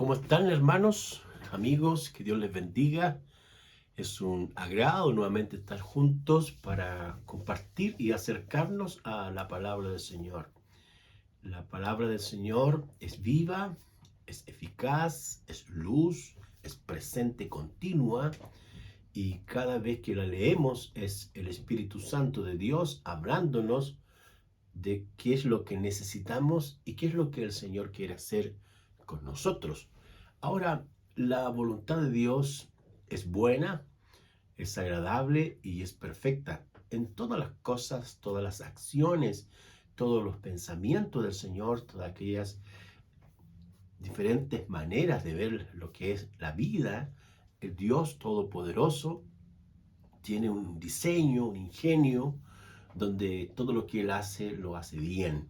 ¿Cómo están, hermanos, amigos? Que Dios les bendiga. Es un agrado nuevamente estar juntos para compartir y acercarnos a la palabra del Señor. La palabra del Señor es viva, es eficaz, es luz, es presente continua, y cada vez que la leemos es el Espíritu Santo de Dios hablándonos de qué es lo que necesitamos y qué es lo que el Señor quiere hacer con nosotros. Ahora, la voluntad de Dios es buena, es agradable y es perfecta. En todas las cosas, todas las acciones, todos los pensamientos del Señor, todas aquellas diferentes maneras de ver lo que es la vida, el Dios Todopoderoso tiene un diseño, un ingenio, donde todo lo que Él hace, lo hace bien.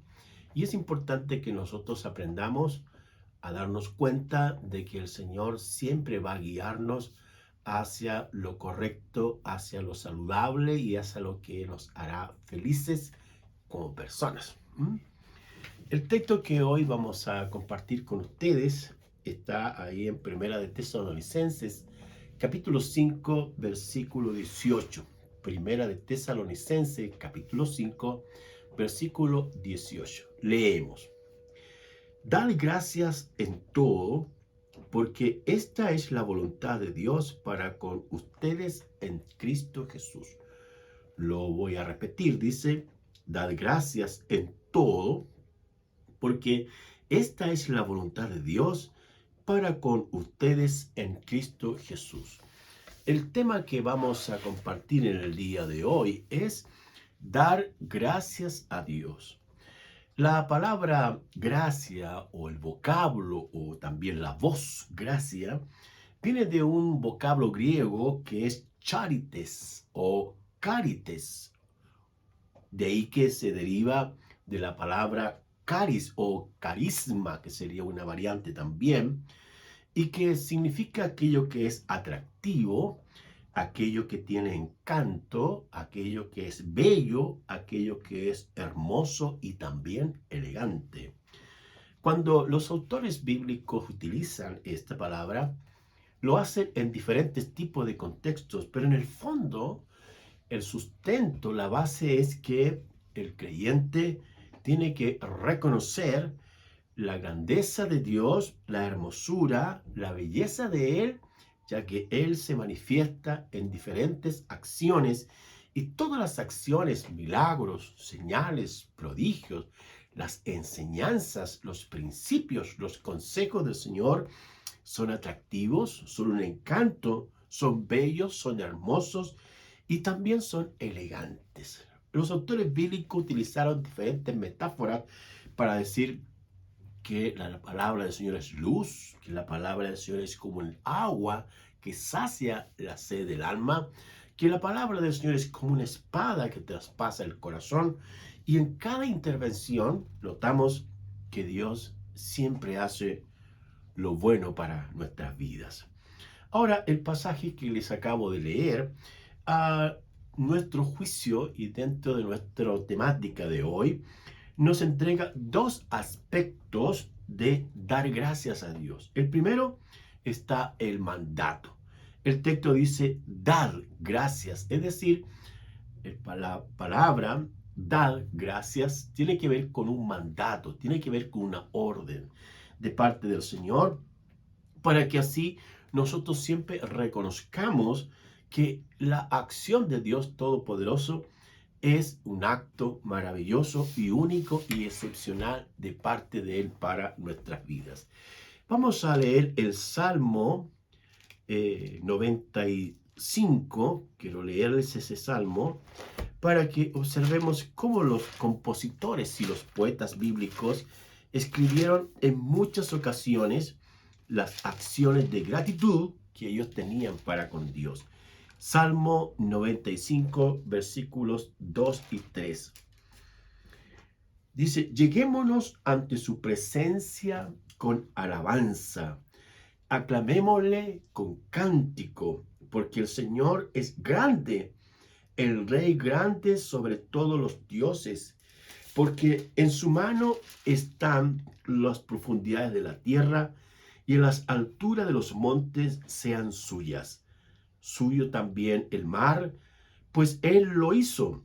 Y es importante que nosotros aprendamos a darnos cuenta de que el Señor siempre va a guiarnos hacia lo correcto, hacia lo saludable y hacia lo que nos hará felices como personas. El texto que hoy vamos a compartir con ustedes está ahí en Primera de Tesalonicenses, capítulo 5, versículo 18. Primera de Tesalonicenses, capítulo 5, versículo 18. Leemos: Dad gracias en todo, porque esta es la voluntad de Dios para con ustedes en Cristo Jesús. Lo voy a repetir, dice: dad gracias en todo, porque esta es la voluntad de Dios para con ustedes en Cristo Jesús. El tema que vamos a compartir en el día de hoy es dar gracias a Dios. La palabra gracia o el vocablo o también la voz gracia viene de un vocablo griego que es charites o carites. De ahí que se deriva de la palabra caris o carisma, que sería una variante también, y que significa aquello que es atractivo, aquello que tiene encanto, aquello que es bello, aquello que es hermoso y también elegante. Cuando los autores bíblicos utilizan esta palabra, lo hacen en diferentes tipos de contextos, pero en el fondo, el sustento, la base es que el creyente tiene que reconocer la grandeza de Dios, la hermosura, la belleza de Él, ya que Él se manifiesta en diferentes acciones, y todas las acciones, milagros, señales, prodigios, las enseñanzas, los principios, los consejos del Señor son atractivos, son un encanto, son bellos, son hermosos y también son elegantes. Los autores bíblicos utilizaron diferentes metáforas para decir que la palabra del Señor es luz, que la palabra del Señor es como el agua que sacia la sed del alma, que la palabra del Señor es como una espada que traspasa el corazón. Y en cada intervención notamos que Dios siempre hace lo bueno para nuestras vidas. Ahora, el pasaje que les acabo de leer, a nuestro juicio y dentro de nuestra temática de hoy, nos entrega dos aspectos de dar gracias a Dios. El primero está el mandato. El texto dice, dad gracias, es decir, la palabra dar gracias tiene que ver con un mandato, tiene que ver con una orden de parte del Señor, para que así nosotros siempre reconozcamos que la acción de Dios Todopoderoso es un acto maravilloso y único y excepcional de parte de Él para nuestras vidas. Vamos a leer el Salmo 95. Quiero leerles ese salmo para que observemos cómo los compositores y los poetas bíblicos escribieron en muchas ocasiones las acciones de gratitud que ellos tenían para con Dios. Salmo 95, versículos 2 y 3. Dice, lleguémonos ante su presencia con alabanza, aclamémosle con cántico, porque el Señor es grande, el Rey grande sobre todos los dioses, porque en su mano están las profundidades de la tierra, y en las alturas de los montes sean suyas. Suyo también el mar, pues él lo hizo,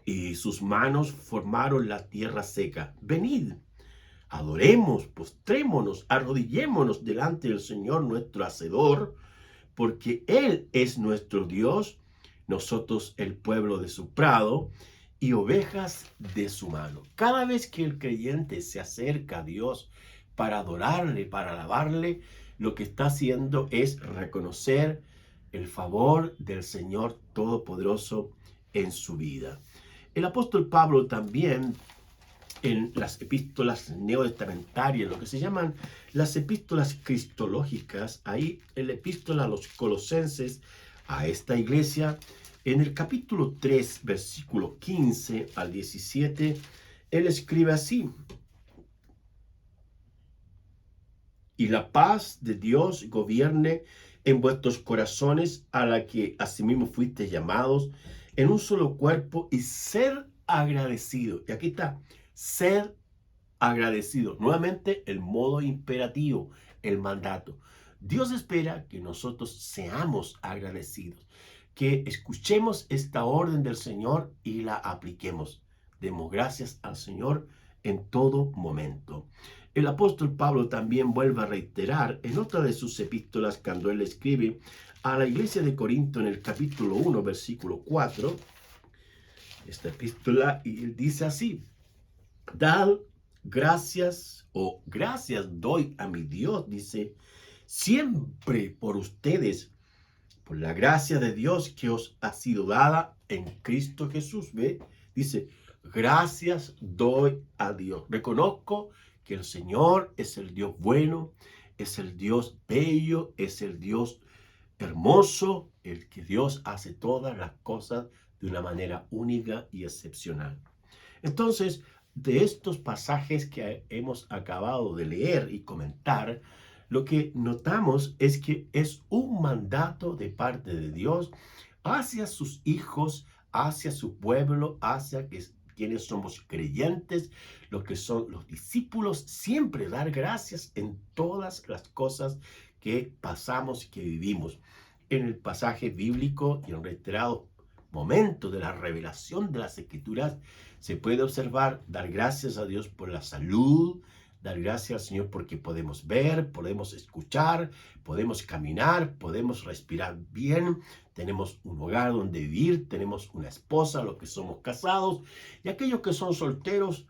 y sus manos formaron la tierra seca. Venid, adoremos, postrémonos, arrodillémonos delante del Señor nuestro Hacedor, porque Él es nuestro Dios, nosotros el pueblo de su prado y ovejas de su mano. Cada vez que el creyente se acerca a Dios para adorarle, para alabarle, lo que está haciendo es reconocer el favor del Señor Todopoderoso en su vida. El apóstol Pablo también en las epístolas neotestamentarias, lo que se llaman las epístolas cristológicas, ahí en la epístola a los Colosenses, a esta iglesia, en el capítulo 3, versículo 15 al 17, él escribe así: y la paz de Dios gobierne en vuestros corazones, a la que asimismo fuisteis llamados en un solo cuerpo, y ser agradecido. Y aquí está, ser agradecido. Nuevamente el modo imperativo, el mandato. Dios espera que nosotros seamos agradecidos, que escuchemos esta orden del Señor y la apliquemos. Demos gracias al Señor en todo momento. El apóstol Pablo también vuelve a reiterar en otra de sus epístolas, cuando él escribe a la iglesia de Corinto en el capítulo 1, versículo 4, esta epístola, y él dice así: dad gracias, o gracias doy a mi Dios, dice, siempre por ustedes, por la gracia de Dios que os ha sido dada en Cristo Jesús. ¿Ve? Dice, gracias doy a Dios. Reconozco que el Señor es el Dios bueno, es el Dios bello, es el Dios hermoso, el que Dios hace todas las cosas de una manera única y excepcional. Entonces, de estos pasajes que hemos acabado de leer y comentar, lo que notamos es que es un mandato de parte de Dios hacia sus hijos, hacia su pueblo, hacia quienes somos creyentes, los que son los discípulos, siempre dar gracias en todas las cosas que pasamos, que vivimos. En el pasaje bíblico y en reiterados momentos de la revelación de las Escrituras, se puede observar dar gracias a Dios por la salud, dar gracias al Señor porque podemos ver, podemos escuchar, podemos caminar, podemos respirar bien, tenemos un hogar donde vivir, tenemos una esposa, los que somos casados, y aquellos que son solteros,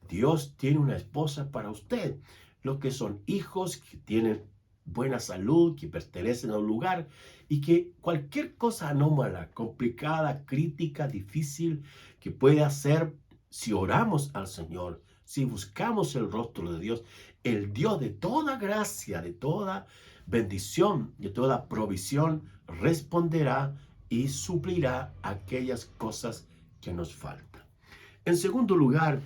Dios tiene una esposa para usted. Los que son hijos, que tienen buena salud, que pertenecen a un lugar, y que cualquier cosa anómala, complicada, crítica, difícil que pueda hacer, si oramos al Señor, si buscamos el rostro de Dios, el Dios de toda gracia, de toda bendición, de toda provisión, responderá y suplirá aquellas cosas que nos faltan. En segundo lugar,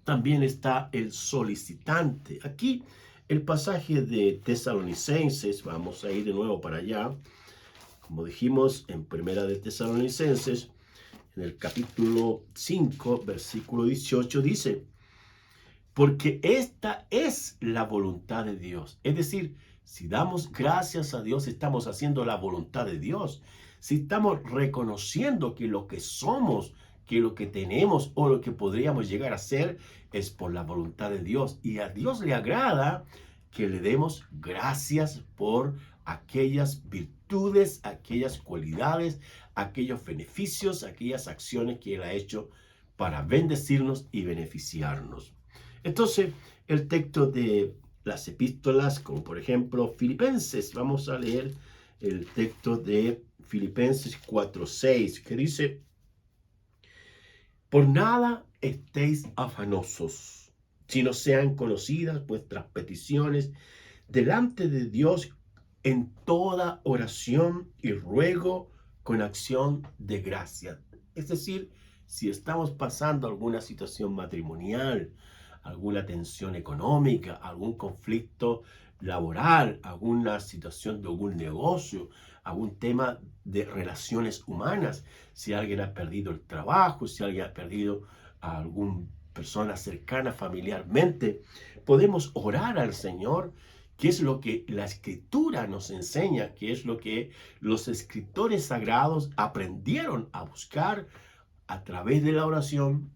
también está el solicitante. Aquí el pasaje de Tesalonicenses, vamos a ir de nuevo para allá, como dijimos en Primera de Tesalonicenses, en el capítulo 5, versículo 18, dice: porque esta es la voluntad de Dios. Es decir, si damos gracias a Dios, estamos haciendo la voluntad de Dios. Si estamos reconociendo que lo que somos, que lo que tenemos o lo que podríamos llegar a ser es por la voluntad de Dios. Y a Dios le agrada que le demos gracias por aquellas virtudes, aquellas cualidades, aquellos beneficios, aquellas acciones que Él ha hecho para bendecirnos y beneficiarnos. Entonces, el texto de las epístolas, como por ejemplo Filipenses, vamos a leer el texto de Filipenses 4:6, que dice: por nada estéis afanosos, sino sean conocidas vuestras peticiones delante de Dios en toda oración y ruego con acción de gracia. Es decir, si estamos pasando alguna situación matrimonial, alguna tensión económica, algún conflicto laboral, alguna situación de algún negocio, algún tema de relaciones humanas, si alguien ha perdido el trabajo, si alguien ha perdido a alguna persona cercana familiarmente, podemos orar al Señor qué es lo que la Escritura nos enseña, qué es lo que los escritores sagrados aprendieron a buscar a través de la oración,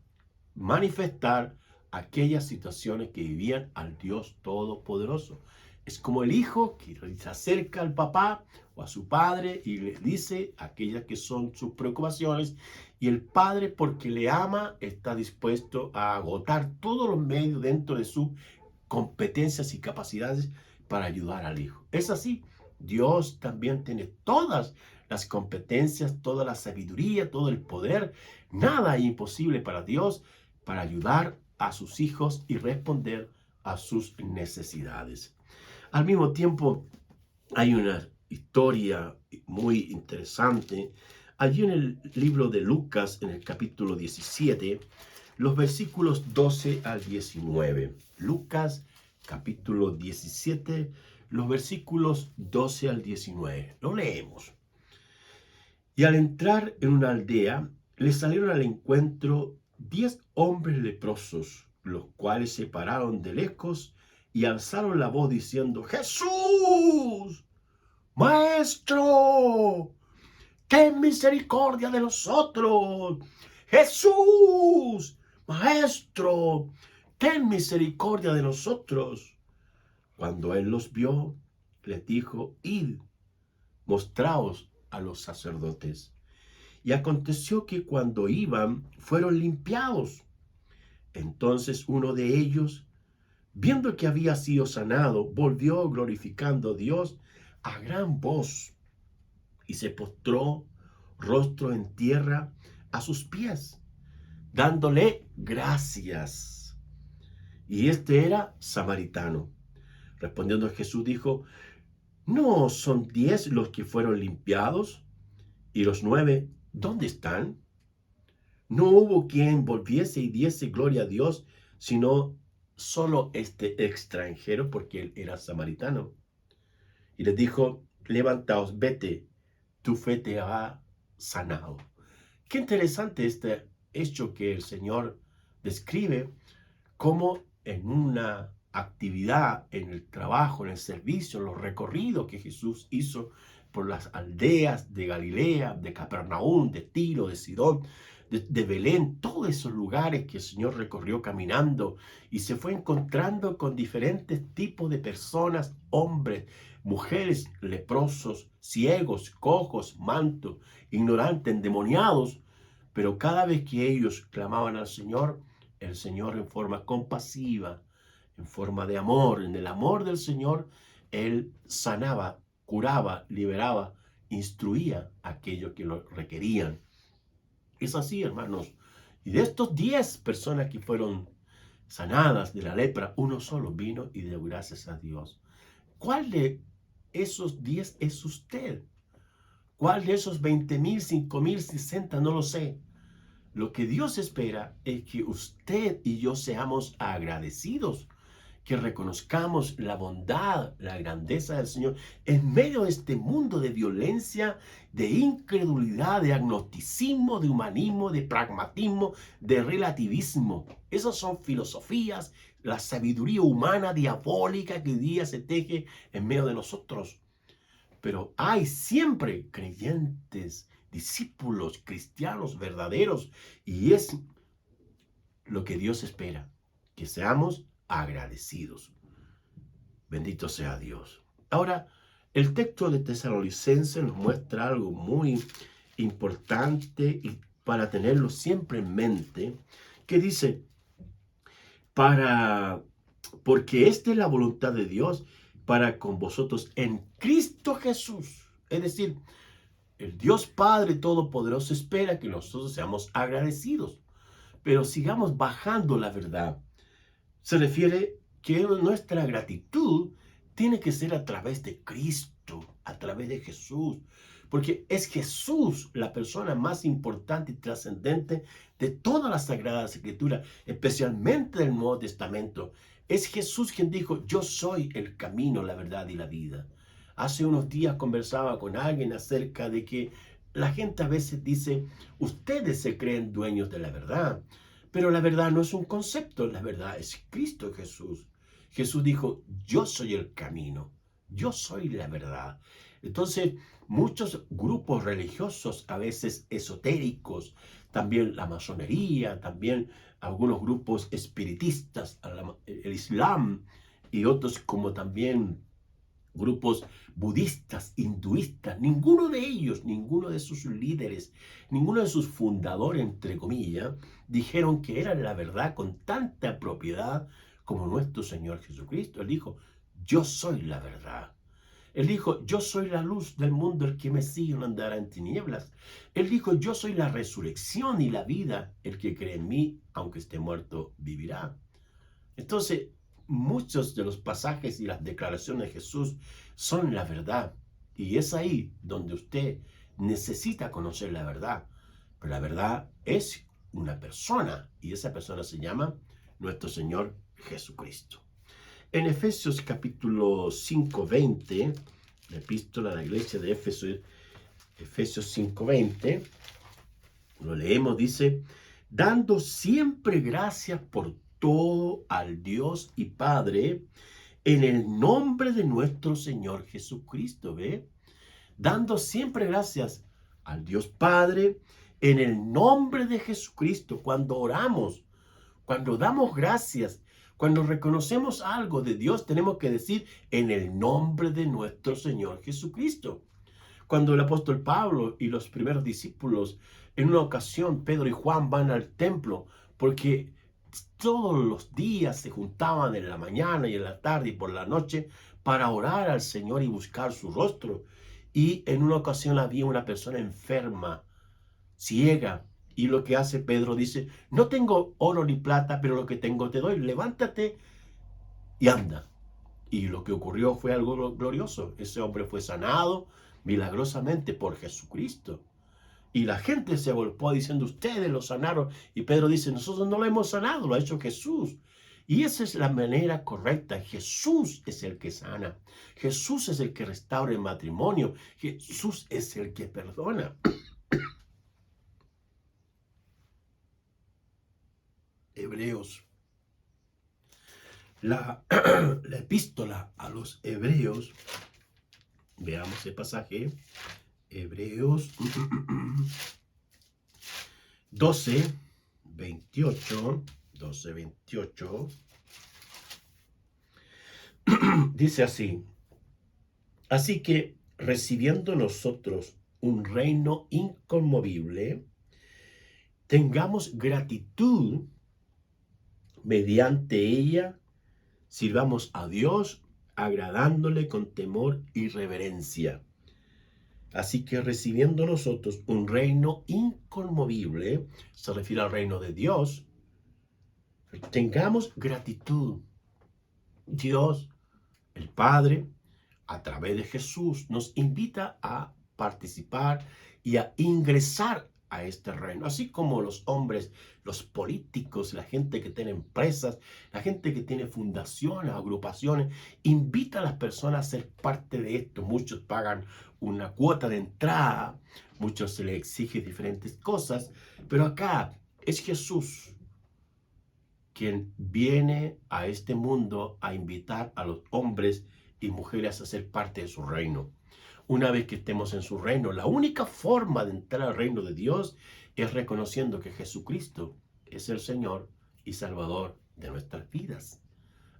manifestar aquellas situaciones que vivían al Dios Todopoderoso. Es como el hijo que se acerca al papá o a su padre y le dice aquellas que son sus preocupaciones, y el padre, porque le ama, está dispuesto a agotar todos los medios dentro de sus competencias y capacidades para ayudar al hijo. Es así. Dios también tiene todas las competencias, toda la sabiduría, todo el poder. Nada es imposible para Dios para ayudar a sus hijos y responder a sus necesidades. Al mismo tiempo, hay una historia muy interesante. Allí en el libro de Lucas, en el capítulo 17, los versículos 12 al 19. Lucas, capítulo 17, los versículos 12 al 19. Lo leemos. Y al entrar en una aldea, le salieron al encuentro 10 hombres leprosos, los cuales se pararon de lejos y alzaron la voz diciendo: ¡Jesús, Maestro, ten misericordia de nosotros! ¡Jesús, Maestro, ten misericordia de nosotros! Cuando él los vio, les dijo: id, mostraos a los sacerdotes. Y aconteció que cuando iban, fueron limpiados. Entonces uno de ellos, viendo que había sido sanado, volvió glorificando a Dios a gran voz y se postró rostro en tierra a sus pies, dándole gracias. Y este era samaritano. Respondiendo Jesús dijo: ¿no son 10 los que fueron limpiados? ¿Y los 9 dónde están? No hubo quien volviese y diese gloria a Dios, sino solo este extranjero, porque él era samaritano. Y les dijo: levantaos, vete, tu fe te ha sanado. Qué interesante este hecho que el Señor describe, como en una actividad, en el trabajo, en el servicio, en los recorridos que Jesús hizo por las aldeas de Galilea, de Capernaum, de Tiro, de Sidón, de Belén, todos esos lugares que el Señor recorrió caminando y se fue encontrando con diferentes tipos de personas, hombres, mujeres, leprosos, ciegos, cojos, mantos, ignorantes, endemoniados. Pero cada vez que ellos clamaban al Señor, el Señor en forma compasiva, en forma de amor, en el amor del Señor, Él sanaba, curaba, liberaba, instruía a aquellos que lo requerían. Es así, hermanos. Y de estos 10 personas que fueron sanadas de la lepra, uno solo vino y dio gracias a Dios. ¿Cuál de esos 10 es usted? ¿Cuál de esos 20,000, 5,000, 60? No lo sé. Lo que Dios espera es que usted y yo seamos agradecidos, que reconozcamos la bondad, la grandeza del Señor en medio de este mundo de violencia, de incredulidad, de agnosticismo, de humanismo, de pragmatismo, de relativismo. Esas son filosofías, la sabiduría humana diabólica que hoy día se teje en medio de nosotros. Pero hay siempre creyentes, discípulos, cristianos verdaderos, y es lo que Dios espera, que seamos agradecidos. Bendito sea Dios. Ahora, el texto de Tesalonicenses nos muestra algo muy importante y para tenerlo siempre en mente, que dice: porque esta es la voluntad de Dios para con vosotros en Cristo Jesús. Es decir, el Dios Padre Todopoderoso espera que nosotros seamos agradecidos, pero sigamos bajando la verdad. Se refiere que nuestra gratitud tiene que ser a través de Cristo, a través de Jesús, porque es Jesús la persona más importante y trascendente de toda la Sagrada Escritura, especialmente del Nuevo Testamento. Es Jesús quien dijo: yo soy el camino, la verdad y la vida. Hace unos días conversaba con alguien acerca de que la gente a veces dice: ustedes se creen dueños de la verdad. Pero la verdad no es un concepto, la verdad es Cristo Jesús. Jesús dijo, yo soy el camino, yo soy la verdad. Entonces, muchos grupos religiosos, a veces esotéricos, también la masonería, también algunos grupos espiritistas, el Islam y otros como también grupos budistas, hinduistas, ninguno de ellos, ninguno de sus líderes, ninguno de sus fundadores, entre comillas, dijeron que eran la verdad con tanta propiedad como nuestro Señor Jesucristo. Él dijo, yo soy la verdad. Él dijo, yo soy la luz del mundo, el que me sigue no andará en tinieblas. Él dijo, yo soy la resurrección y la vida, el que cree en mí, aunque esté muerto, vivirá. Entonces, muchos de los pasajes y las declaraciones de Jesús son la verdad. Y es ahí donde usted necesita conocer la verdad. Pero la verdad es una persona y esa persona se llama nuestro Señor Jesucristo. En Efesios capítulo 5:20, la epístola de la iglesia de Efesios 5:20, lo leemos, dice, dando siempre gracias por todo al Dios y Padre en el nombre de nuestro Señor Jesucristo, ¿ve? Dando siempre gracias al Dios Padre en el nombre de Jesucristo. Cuando oramos, cuando damos gracias, cuando reconocemos algo de Dios, tenemos que decir en el nombre de nuestro Señor Jesucristo. Cuando el apóstol Pablo y los primeros discípulos, en una ocasión, Pedro y Juan van al templo, porque todos los días se juntaban en la mañana y en la tarde y por la noche para orar al Señor y buscar su rostro. Y en una ocasión había una persona enferma, ciega, y lo que hace Pedro dice, no tengo oro ni plata, pero lo que tengo te doy, levántate y anda. Y lo que ocurrió fue algo glorioso. Ese hombre fue sanado milagrosamente por Jesucristo. Y la gente se volcó diciendo, ustedes lo sanaron. Y Pedro dice, nosotros no lo hemos sanado, lo ha hecho Jesús. Y esa es la manera correcta. Jesús es el que sana. Jesús es el que restaura el matrimonio. Jesús es el que perdona. Hebreos. La epístola a los Hebreos. Veamos el pasaje. Hebreos 12, 28, dice así, así que recibiendo nosotros un reino inconmovible, tengamos gratitud mediante ella, sirvamos a Dios agradándole con temor y reverencia. Así que recibiendo nosotros un reino inconmovible, se refiere al reino de Dios, tengamos gratitud. Dios, el Padre, a través de Jesús, nos invita a participar y a ingresar a este reino. Así como los hombres, los políticos, la gente que tiene empresas, la gente que tiene fundaciones, agrupaciones, invita a las personas a ser parte de esto. Muchos pagan una cuota de entrada, muchos se les exige diferentes cosas, pero acá es Jesús quien viene a este mundo a invitar a los hombres y mujeres a ser parte de su reino. Una vez que estemos en su reino, la única forma de entrar al reino de Dios es reconociendo que Jesucristo es el Señor y Salvador de nuestras vidas.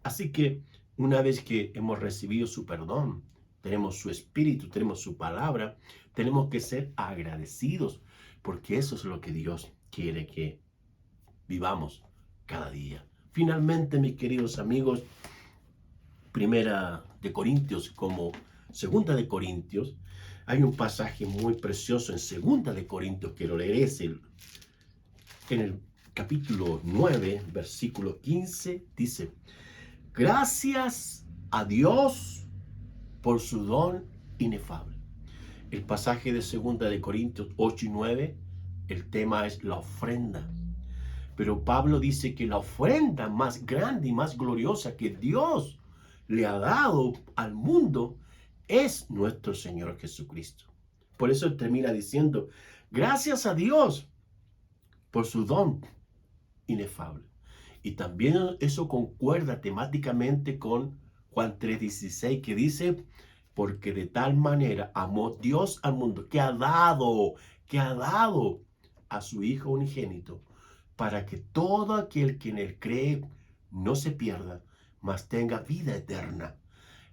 Así que una vez que hemos recibido su perdón, tenemos su Espíritu, tenemos su palabra, tenemos que ser agradecidos, porque eso es lo que Dios quiere que vivamos cada día. Finalmente, mis queridos amigos, Primera de Corintios como Segunda de Corintios, hay un pasaje muy precioso en Segunda de Corintios, quiero leer ese, en el capítulo 9, versículo 15, dice, gracias a Dios por su don inefable. El pasaje de Segunda de Corintios 8 y 9, el tema es la ofrenda. Pero Pablo dice que la ofrenda más grande y más gloriosa que Dios le ha dado al mundo es nuestro Señor Jesucristo. Por eso él termina diciendo, gracias a Dios por su don inefable. Y también eso concuerda temáticamente con Juan 3:16, que dice, porque de tal manera amó Dios al mundo, que ha dado a su Hijo unigénito, para que todo aquel que en él cree no se pierda, mas tenga vida eterna.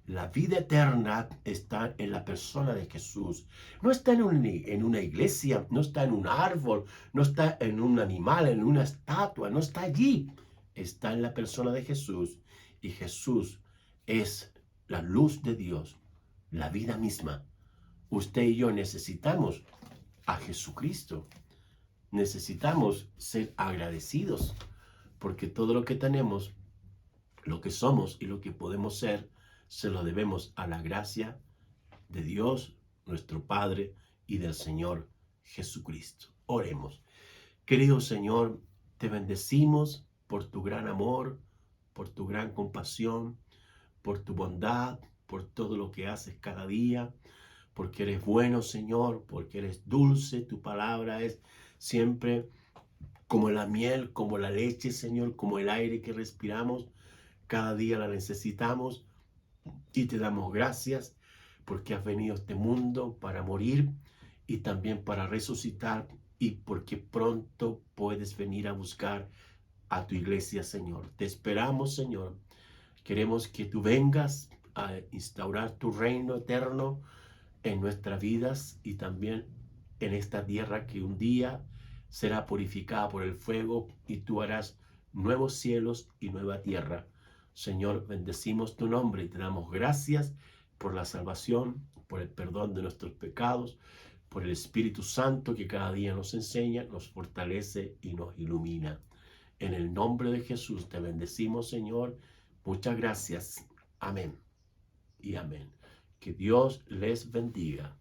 La vida eterna está en la persona de Jesús. No está en una iglesia, no está en un árbol, no está en un animal, en una estatua, no está allí. Está en la persona de Jesús. Y Jesús es la luz de Dios, la vida misma. Usted y yo necesitamos a Jesucristo. Necesitamos ser agradecidos porque todo lo que tenemos, lo que somos y lo que podemos ser, se lo debemos a la gracia de Dios, nuestro Padre, y del Señor Jesucristo. Oremos. Querido Señor, te bendecimos por tu gran amor, por tu gran compasión, por tu bondad, por todo lo que haces cada día, porque eres bueno, Señor, porque eres dulce, tu palabra es siempre como la miel, como la leche, Señor, como el aire que respiramos. Cada día la necesitamos y te damos gracias porque has venido a este mundo para morir y también para resucitar y porque pronto puedes venir a buscar a tu iglesia, Señor. Te esperamos, Señor. Queremos que tú vengas a instaurar tu reino eterno en nuestras vidas y también en esta tierra que un día será purificada por el fuego y tú harás nuevos cielos y nueva tierra. Señor, bendecimos tu nombre y te damos gracias por la salvación, por el perdón de nuestros pecados, por el Espíritu Santo que cada día nos enseña, nos fortalece y nos ilumina. En el nombre de Jesús te bendecimos, Señor. Muchas gracias. Amén y amén. Que Dios les bendiga.